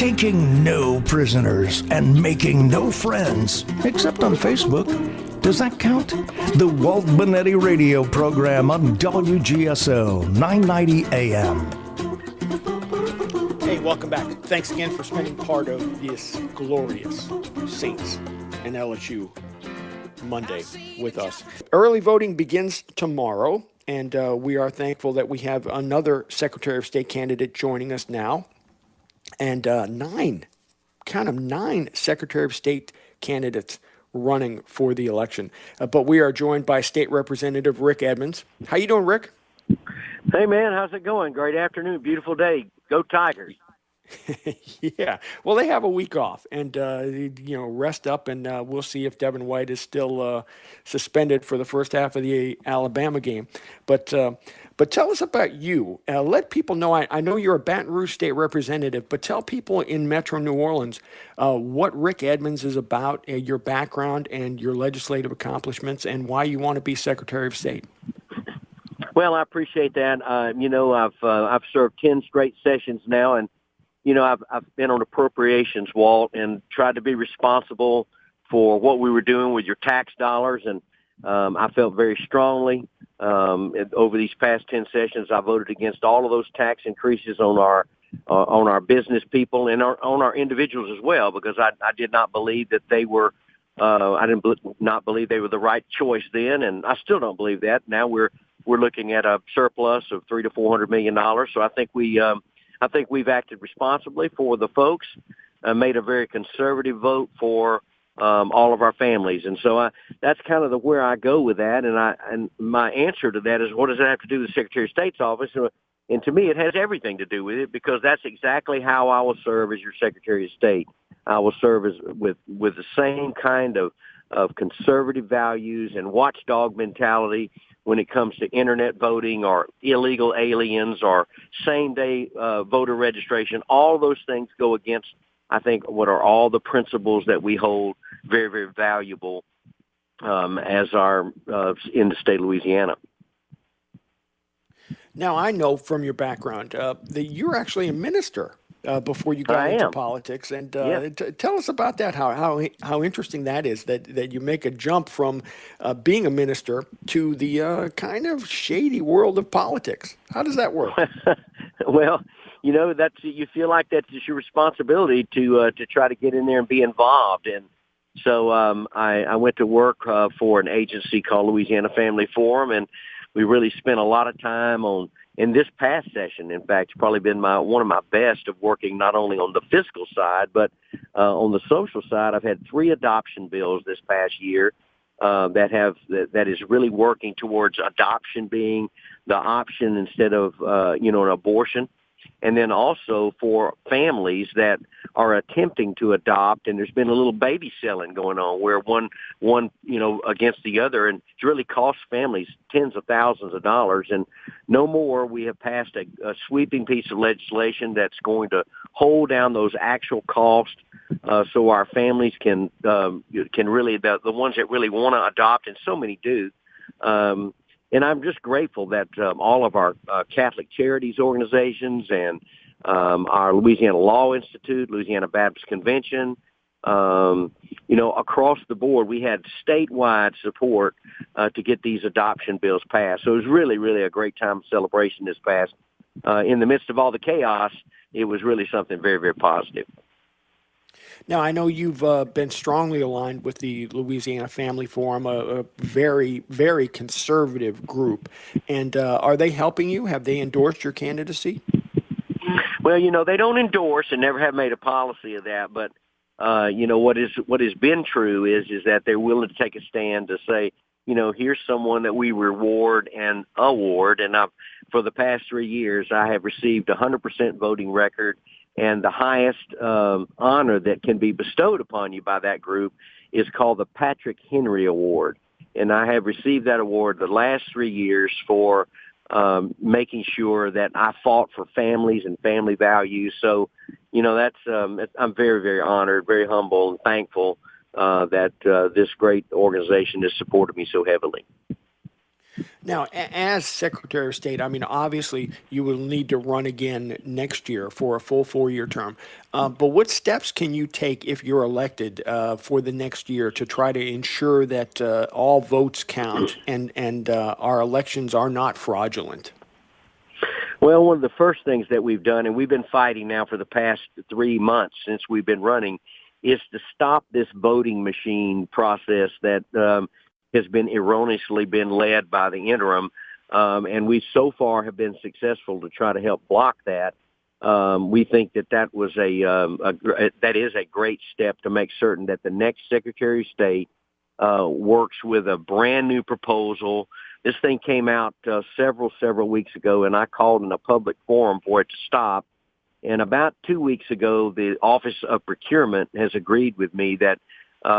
taking no prisoners and making no friends, except on Facebook. Does that count? The Walt Bonetti radio program on WGSO 990 AM. Hey, welcome back. Thanks again for spending part of this glorious Saints and LSU Monday with us. Early voting begins tomorrow, and we are thankful that we have another Secretary of State candidate joining us now, and nine Secretary of State candidates running for the election. But we are joined by State Representative Rick Edmonds. How you doing, Rick? Hey, man, how's it going? Great afternoon, beautiful day. Go Tigers. Yeah, well, they have a week off, and rest up, and we'll see if Devin White is still suspended for the first half of the Alabama game. But tell us about you. Let people know. I know you're a Baton Rouge State Representative, but tell people in Metro New Orleans what Rick Edmonds is about, your background, and your legislative accomplishments, and why you want to be Secretary of State. Well, I appreciate that. I've served 10 straight sessions now, and I've been on appropriations, Walt, and tried to be responsible for what we were doing with your tax dollars. And I felt very strongly over these past 10 sessions. I voted against all of those tax increases on our business people and on our individuals as well, because I did not believe that they were. Not believe they were the right choice then, and I still don't believe that. Now we're looking at a surplus of $300 to $400 million. So I think we've acted responsibly for the folks, made a very conservative vote for all of our families. And so that's kind of where I go with that. And my answer to that is, what does that have to do with the Secretary of State's office? And to me, it has everything to do with it, because that's exactly how I will serve as your Secretary of State. I will serve with the same kind of conservative values and watchdog mentality when it comes to internet voting or illegal aliens or same-day voter registration. All those things go against, I think, what are all the principles that we hold very, very valuable as our in the state of Louisiana. Now, I know from your background that you're actually a minister before you got into politics, and tell us about that. How interesting that is, that you make a jump from being a minister to the kind of shady world of politics. How does that work? Well, you feel like that's your responsibility to try to get in there and be involved. And so I went to work for an agency called Louisiana Family Forum, and we really spent a lot of time in this past session. In fact, it's probably been one of my best of working not only on the fiscal side, but on the social side. I've had 3 adoption bills this past year that is really working towards adoption being the option instead of an abortion. And then also for families that are attempting to adopt, and there's been a little baby selling going on where one against the other, and it's really cost families tens of thousands of dollars. And no more. We have passed a sweeping piece of legislation that's going to hold down those actual costs, so our families can really, the ones that really want to adopt, and so many do. And I'm just grateful that all of our Catholic Charities organizations and our Louisiana Law Institute, Louisiana Baptist Convention, across the board, we had statewide support to get these adoption bills passed. So it was really, really a great time of celebration this past. In the midst of all the chaos, it was really something very, very positive. Now, I know you've been strongly aligned with the Louisiana Family Forum, a very, very conservative group. And are they helping you? Have they endorsed your candidacy? Well, they don't endorse and never have made a policy of that. But, what has been true is that they're willing to take a stand to say, here's someone that we reward and award. And for the past 3 years, I have received 100% voting record. And the highest honor that can be bestowed upon you by that group is called the Patrick Henry Award. And I have received that award the last 3 years for making sure that I fought for families and family values. So, I'm very, very honored, very humble, and thankful that this great organization has supported me so heavily. Now, as Secretary of State, I mean, obviously you will need to run again next year for a full 4-year term. But what steps can you take if you're elected for the next year to try to ensure that all votes count and our elections are not fraudulent? Well, one of the first things that we've done, and we've been fighting now for the past 3 months since we've been running, is to stop this voting machine process that has been erroneously been led by the interim. And we so far have been successful to try to help block that. We think that was that is a great step to make certain that the next Secretary of State works with a brand new proposal. This thing came out several weeks ago, and I called in a public forum for it to stop. And about 2 weeks ago, the Office of Procurement has agreed with me that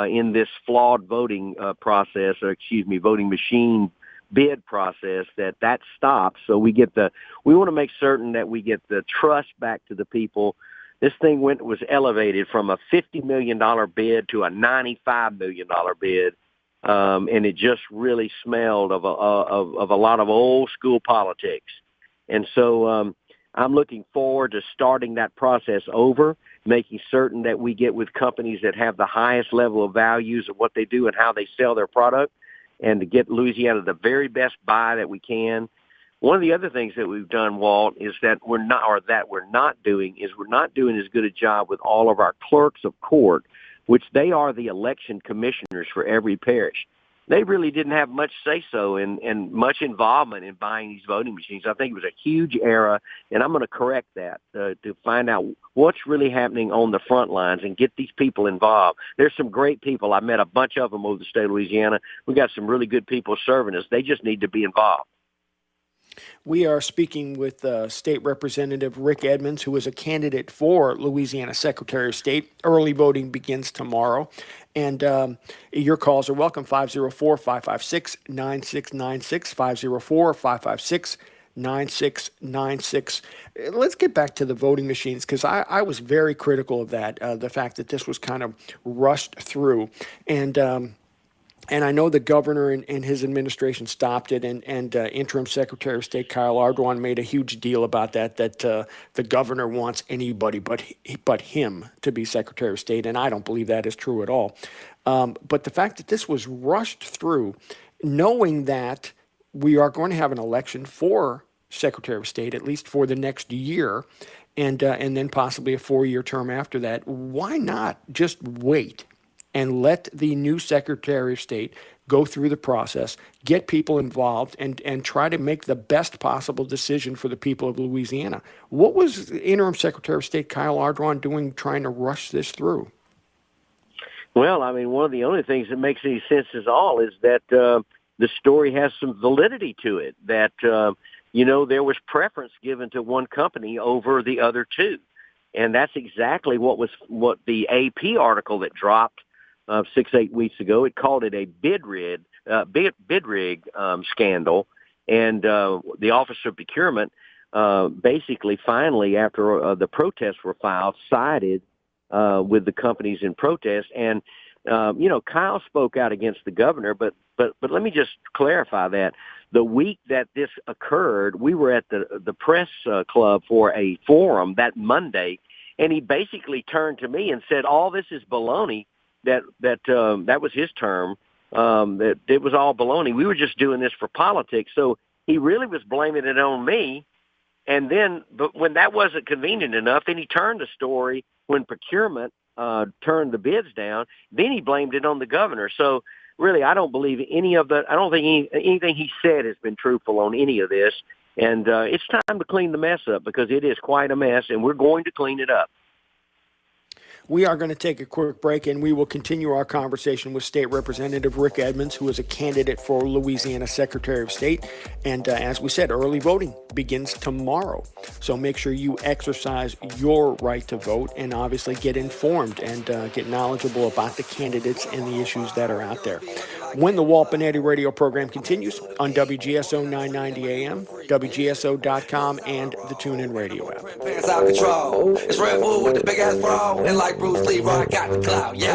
in this flawed voting voting machine bid process, that stops. So we want to make certain that we get the trust back to the people. This thing was elevated from a $50 million bid to a $95 million bid. And it just really smelled of a lot of old school politics. And so I'm looking forward to starting that process over, making certain that we get with companies that have the highest level of values of what they do and how they sell their product, and to get Louisiana the very best buy that we can. One of the other things that we've done, Walt, is that we're not doing as good a job with all of our clerks of court, which they are the election commissioners for every parish. They really didn't have much say-so and much involvement in buying these voting machines. I think it was a huge error, and I'm going to correct that to find out what's really happening on the front lines and get these people involved. There's some great people. I met a bunch of them over the state of Louisiana. We got some really good people serving us. They just need to be involved. We are speaking with State Representative Rick Edmonds, who is a candidate for Louisiana Secretary of State. Early voting begins tomorrow. And your calls are welcome, 504-556-9696, 504-556-9696. Let's get back to the voting machines, because I was very critical of that, the fact that this was kind of rushed through. And I know the governor and his administration stopped it, and interim Secretary of State Kyle Ardoin made a huge deal about that the governor wants anybody but him to be Secretary of State, and I don't believe that is true at all. But the fact that this was rushed through, knowing that we are going to have an election for Secretary of State, at least for the next year, and then possibly a 4-year term after that, why not just wait and let the new Secretary of State go through the process, get people involved, and try to make the best possible decision for the people of Louisiana? What was interim Secretary of State Kyle Ardoin doing trying to rush this through? Well, I mean, one of the only things that makes any sense at all is that the story has some validity to it, that, there was preference given to one company over the other two. And that's exactly what the AP article that dropped 6-8 weeks ago. It called it a bid rig scandal, and the Office of Procurement basically finally, after the protests were filed, sided with the companies in protest. And Kyle spoke out against the governor, but let me just clarify that. The week that this occurred, we were at the press club for a forum that Monday, and he basically turned to me and said, "All this is baloney." That was his term, that it was all baloney. We were just doing this for politics. So he really was blaming it on me. And then, but when that wasn't convenient enough, then he turned the story when procurement turned the bids down. Then he blamed it on the governor. So really, I don't believe any of that. I don't think anything he said has been truthful on any of this. And it's time to clean the mess up, because it is quite a mess, and we're going to clean it up. We are going to take a quick break, and we will continue our conversation with State Representative Rick Edmonds, who is a candidate for Louisiana Secretary of State. And as we said, early voting begins tomorrow. So make sure you exercise your right to vote and obviously get informed and get knowledgeable about the candidates and the issues that are out there. When the Walt Benetti radio program continues on WGSO 990 AM, WGSO.com, and the TuneIn radio app. It's out control. It's Red Bull with the big ass bra, and like Bruce Lee, I got the clout. Yeah.